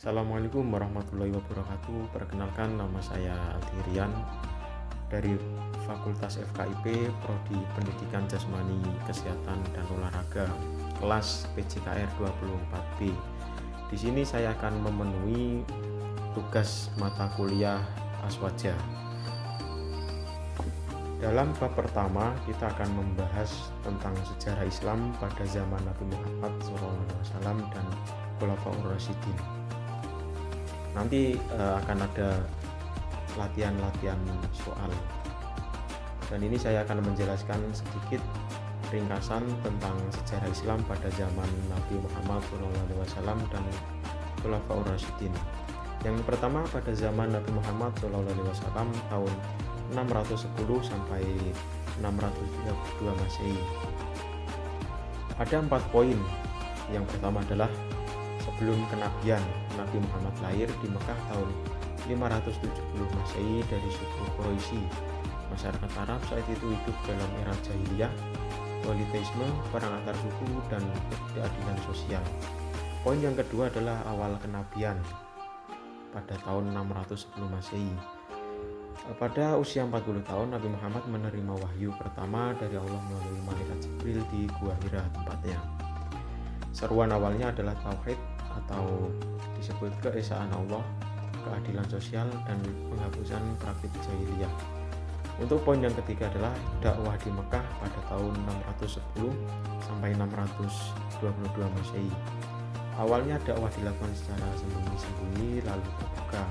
Assalamualaikum warahmatullahi wabarakatuh. Perkenalkan, nama saya Aldirian dari Fakultas FKIP Prodi Pendidikan Jasmani Kesehatan dan Olahraga, kelas PJKR 24B. Di sini saya akan memenuhi tugas mata kuliah Aswaja. Dalam bab pertama, kita akan membahas tentang sejarah Islam pada zaman Nabi Muhammad SAW dan Khulafaur Rasyidin. Nanti akan ada latihan-latihan soal, dan ini saya akan menjelaskan sedikit ringkasan tentang sejarah Islam pada zaman Nabi Muhammad SAW dan Khulafaur Rasyidin. Yang pertama, pada zaman Nabi Muhammad SAW tahun 610 sampai 632 Masehi. Ada 4 poin. Yang pertama adalah sebelum kenabian, Nabi Muhammad lahir di Mekah tahun 570 Masehi dari suku Quraisy. Masyarakat Arab saat itu hidup dalam era jahiliyah, politeisme, perang antar suku, dan ketidakadilan sosial. Poin yang kedua adalah awal kenabian pada tahun 610 Masehi. Pada usia 40 tahun, Nabi Muhammad menerima wahyu pertama dari Allah melalui malaikat Jibril di Gua Hira tempatnya. Seruan awalnya adalah tauhid atau disebut keesaan Allah, keadilan sosial, dan penghapusan praktik jahiliyah. Untuk poin yang ketiga adalah dakwah di Mekah pada tahun 610 sampai 622 Masehi. Awalnya dakwah dilakukan secara sembunyi-sembunyi lalu terbuka.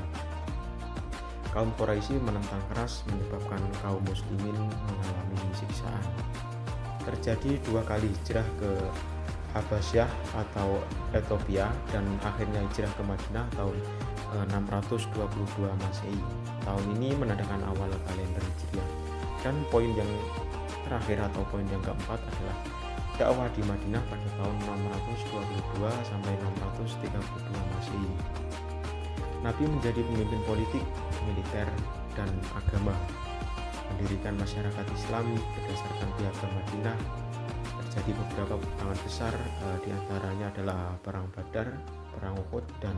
Kaum Quraisy menentang keras menyebabkan kaum muslimin mengalami siksaan. Terjadi 2 kali hijrah ke Habasyah atau Ethiopia dan akhirnya hijrah ke Madinah tahun 622 Masehi. Tahun ini menandakan awal kalender Hijriah. Dan poin yang terakhir atau poin yang keempat adalah dakwah di Madinah pada tahun 622 sampai 632 Masehi. Nabi menjadi pemimpin politik, militer, dan agama, mendirikan masyarakat Islam berdasarkan Piagam Madinah. Terjadi beberapa peperangan besar, diantaranya adalah Perang Badar, Perang Uhud, dan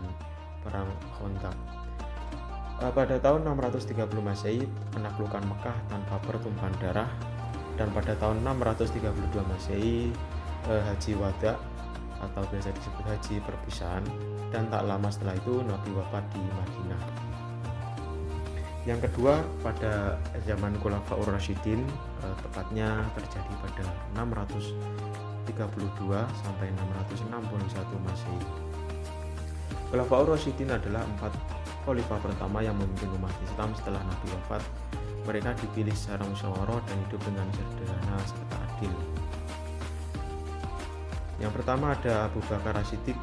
Perang Khandaq. Pada tahun 630 Masehi, penaklukan Mekah tanpa pertumpahan darah, dan pada tahun 632 Masehi, Haji Wada atau biasa disebut Haji Perpisahan, dan tak lama setelah itu Nabi wafat di Madinah. Yang kedua, pada zaman Khulafaur Rasyidin, tepatnya terjadi pada 632 sampai 661 Masehi. Khulafaur Rasyidin adalah 4 khalifah pertama yang memimpin umat Islam setelah Nabi wafat. Mereka dipilih secara musyawarah dan hidup dengan sederhana serta adil. Yang pertama ada Abu Bakar As-Siddiq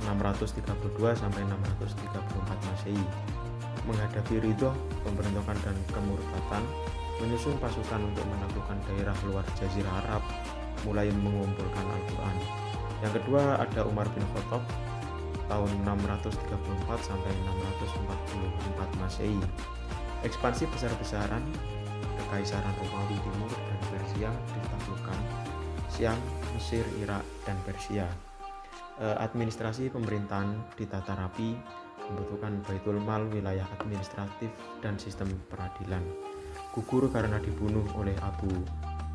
632 sampai 634 Masehi. Menghadapi ridho, pemberontakan, dan kemurtatan, menyusun pasukan untuk menaklukkan daerah luar Jazirah Arab, mulai mengumpulkan Al-Quran. Yang kedua ada Umar bin Khattab tahun 634 sampai 644 Masehi. Ekspansi besar-besaran Kekaisaran Romawi Timur dan Persia ditaklukkan, Syam, Mesir, Irak, dan Persia. Administrasi pemerintahan ditata rapi, membutuhkan Baitul Mal, wilayah administratif, dan sistem peradilan. Gugur karena dibunuh oleh Abu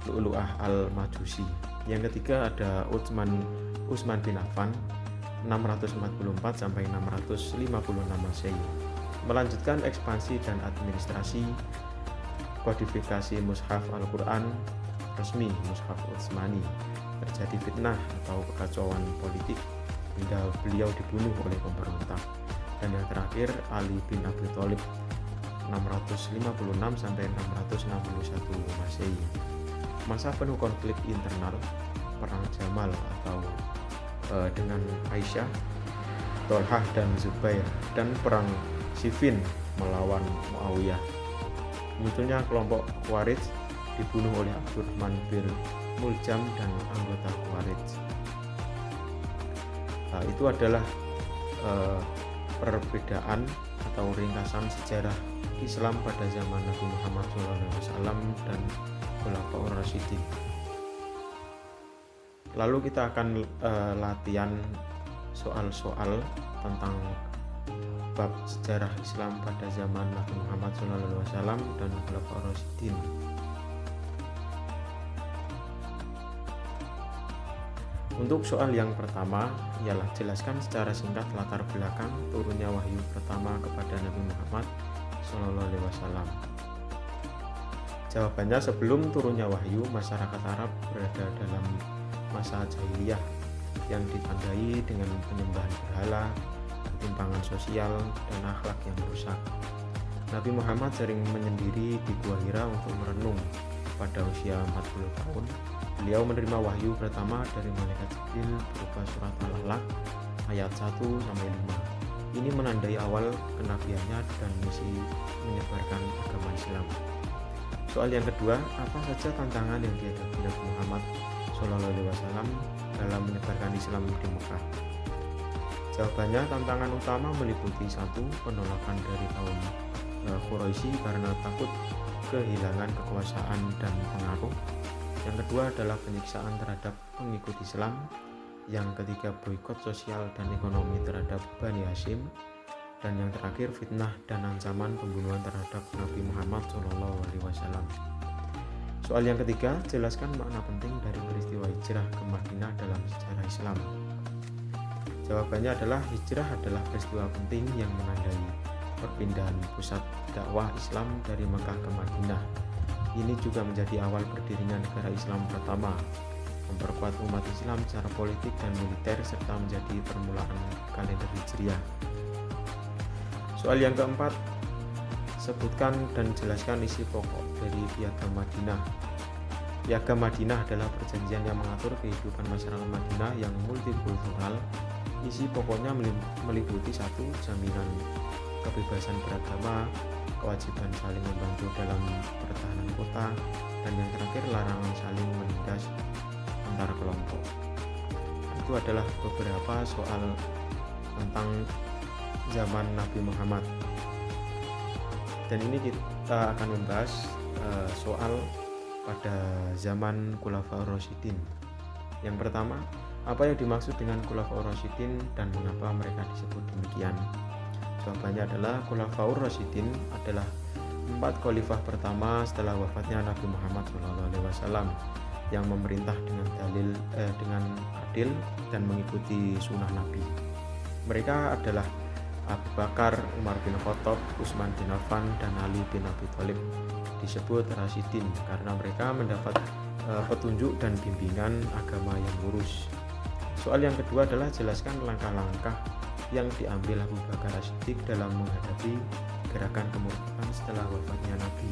Lu'lu'ah al-Majusi. Yang ketiga ada Utsman bin Affan 644 sampai 656 Masehi. Melanjutkan ekspansi dan administrasi, kodifikasi Mushaf Al-Quran resmi Mushaf Utsmani. Terjadi fitnah atau kekacauan politik hingga beliau dibunuh oleh pemberontak. Dan yang terakhir Ali bin Abi Thalib 656 sampai 661 Masehi. Masa penuh konflik internal, perang Jamal atau dengan Aisyah, Tolhah, dan Zubair, dan perang Siffin melawan Muawiyah. Munculnya kelompok Khawarij, dibunuh oleh Abdurrahman bin Muljam dan anggota Khawarij. Itu adalah perbedaan atau ringkasan sejarah Islam pada zaman Nabi Muhammad SAW dan Khulafaur Rasyidin. Lalu kita akan latihan soal-soal tentang bab sejarah Islam pada zaman Nabi Muhammad SAW dan Khulafaur Rasyidin. Untuk soal yang pertama ialah jelaskan secara singkat latar belakang turunnya wahyu pertama kepada Nabi Muhammad SAW. Jawabannya, sebelum turunnya wahyu, masyarakat Arab berada dalam masa jahiliyah yang ditandai dengan penyembahan berhala, ketimpangan sosial, dan akhlak yang rusak. Nabi Muhammad sering menyendiri di Gua Hira untuk merenung. Pada usia 40 tahun, beliau menerima wahyu pertama dari malaikat Jibril berupa surat Al-Alaq ayat 1-5. Ini menandai awal kenabiannya dan misi menyebarkan agama Islam. Soal yang kedua, apa saja tantangan yang dihadapi Nabi Muhammad SAW dalam menyebarkan Islam di Mekah? Jawabannya, tantangan utama meliputi 1. Penolakan dari kaum Quraisy karena takut kehilangan kekuasaan dan pengaruh. Yang kedua adalah penyiksaan terhadap pengikut Islam. Yang ketiga, boikot sosial dan ekonomi terhadap Bani Hashim. Dan yang terakhir, fitnah dan ancaman pembunuhan terhadap Nabi Muhammad SAW. Soal yang ketiga, jelaskan makna penting dari peristiwa hijrah ke Madinah dalam sejarah Islam. Jawabannya adalah, hijrah adalah peristiwa penting yang menandai perpindahan pusat dakwah Islam dari Mekah ke Madinah. Ini juga menjadi awal berdirinya negara Islam pertama, memperkuat umat Islam secara politik dan militer, serta menjadi permulaan kalender Hijriah. Soal yang keempat, sebutkan dan jelaskan isi pokok dari Piagam Madinah. Piagam Madinah adalah perjanjian yang mengatur kehidupan masyarakat Madinah yang multikultural. Isi pokoknya meliputi 1. Jaminan kebebasan beragama, kewajiban saling membantu dalam pertahanan kota, dan yang terakhir larangan saling menindas antara kelompok. Itu adalah beberapa soal tentang zaman Nabi Muhammad. Dan ini kita akan membahas soal pada zaman Khulafaur Rasyidin. Yang pertama, apa yang dimaksud dengan Khulafaur Rasyidin dan mengapa mereka disebut demikian? Jawabannya adalah, Khulafaur Rasyidin adalah 4 khalifah pertama setelah wafatnya Nabi Muhammad SAW yang memerintah dengan adil dan mengikuti sunnah Nabi. Mereka adalah Abu Bakar, Umar bin Khattab, Utsman bin Affan, dan Ali bin Abi Thalib. Disebut Rasyidin karena mereka mendapat petunjuk dan bimbingan agama yang lurus. Soal yang kedua adalah jelaskan langkah-langkah yang diambil Abu Bakar As-Siddiq dalam menghadapi gerakan kemurtadan setelah wafatnya Nabi.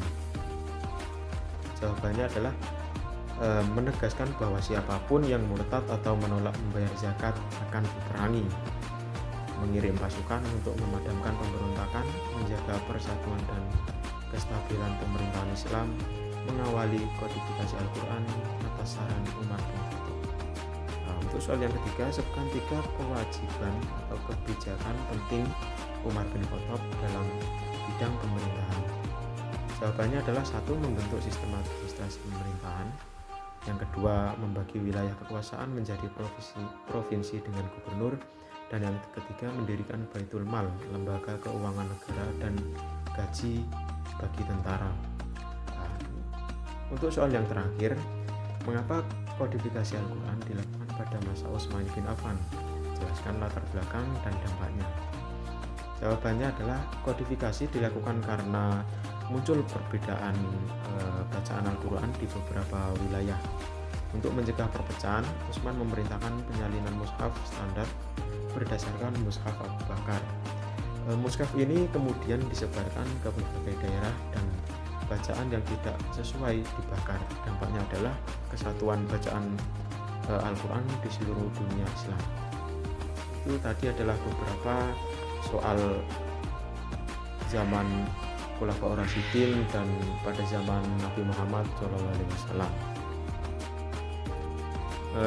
Jawabannya adalah menegaskan bahwa siapapun yang murtad atau menolak membayar zakat akan diperangi, mengirim pasukan untuk memadamkan pemberontakan, menjaga persatuan dan kestabilan pemerintahan Islam, mengawali kodifikasi Al-Quran atas saran Umar bin Khattab. Untuk soal yang ketiga, sebutkan 3 kewajiban atau kebijakan penting Umar bin Khattab dalam bidang pemerintahan. Jawabannya adalah 1. Membentuk sistem administrasi pemerintahan. Yang kedua, membagi wilayah kekuasaan menjadi provinsi dengan gubernur. Dan yang ketiga, mendirikan Baitul Mal, lembaga keuangan negara dan gaji bagi tentara. Untuk soal yang terakhir, mengapa kodifikasi Al-Quran dilakukan pada masa Utsman bin Affan? Jelaskan latar belakang dan dampaknya. Jawabannya adalah, kodifikasi dilakukan karena muncul perbedaan bacaan Al-Quran di beberapa wilayah. Untuk mencegah perpecahan, Utsman memerintahkan penyalinan mushaf standar berdasarkan mushaf Abu Bakar. Mushaf ini kemudian disebarkan ke berbagai daerah dan bacaan yang tidak sesuai dibakar. Dampaknya adalah kesatuan bacaan Al-Quran di seluruh dunia Islam. Itu tadi adalah beberapa soal zaman Khulafaur Rasyidin dan pada zaman Nabi Muhammad SAW.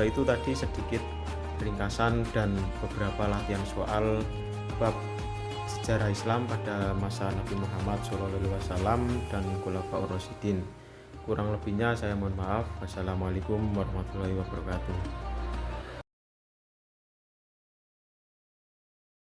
Itu tadi sedikit ringkasan dan beberapa latihan soal bab sejarah Islam pada masa Nabi Muhammad SAW dan Khulafaur Rasyidin. Kurang lebihnya saya mohon maaf. Wassalamualaikum warahmatullahi wabarakatuh.